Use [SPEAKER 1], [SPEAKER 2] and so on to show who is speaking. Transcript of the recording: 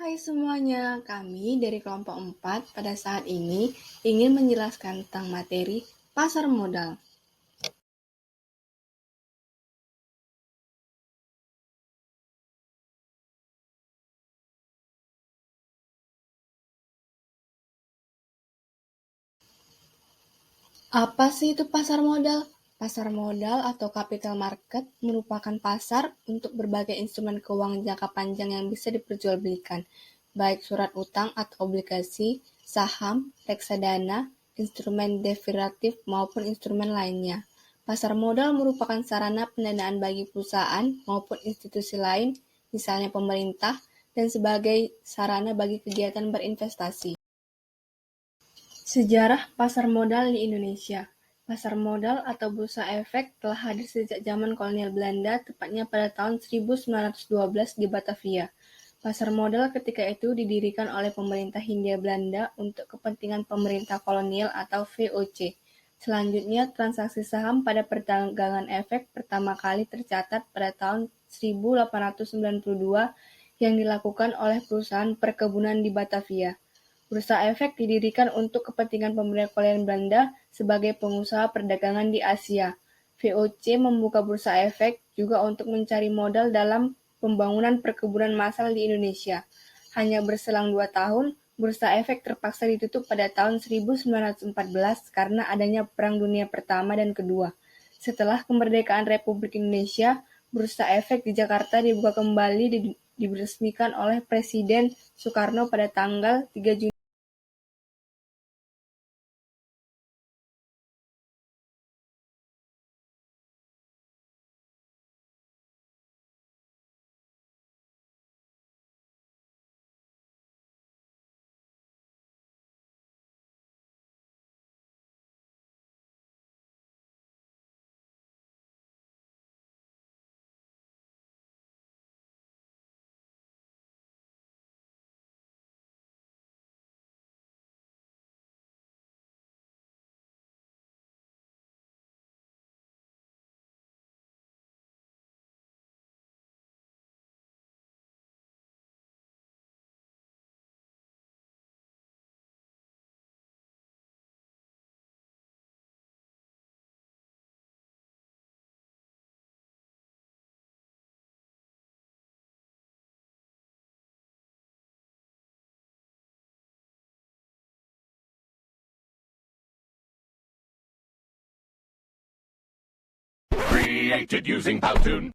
[SPEAKER 1] Hai semuanya, kami dari kelompok 4 pada saat ini ingin menjelaskan tentang materi pasar modal. Apa sih itu pasar modal? Pasar modal atau capital market merupakan pasar untuk berbagai instrumen keuangan jangka panjang yang bisa diperjualbelikan, baik surat utang atau obligasi, saham, reksadana, instrumen derivatif maupun instrumen lainnya. Pasar modal merupakan sarana pendanaan bagi perusahaan maupun institusi lain, misalnya pemerintah, dan sebagai sarana bagi kegiatan berinvestasi. Sejarah pasar modal di Indonesia. Pasar modal atau bursa efek telah hadir sejak zaman kolonial Belanda, tepatnya pada tahun 1912 di Batavia. Pasar modal ketika itu didirikan oleh pemerintah Hindia Belanda untuk kepentingan pemerintah kolonial atau VOC. Selanjutnya, transaksi saham pada perdagangan efek pertama kali tercatat pada tahun 1892 yang dilakukan oleh perusahaan perkebunan di Batavia. Bursa Efek didirikan untuk kepentingan pemerintah kolonial Belanda sebagai pengusaha perdagangan di Asia. VOC membuka Bursa Efek juga untuk mencari modal dalam pembangunan perkebunan massal di Indonesia. Hanya berselang 2 tahun, Bursa Efek terpaksa ditutup pada tahun 1914 karena adanya Perang Dunia Pertama dan Kedua. Setelah kemerdekaan Republik Indonesia, Bursa Efek di Jakarta dibuka kembali diresmikan oleh Presiden Soekarno pada tanggal 3 Juni.
[SPEAKER 2] Created using Powtoon.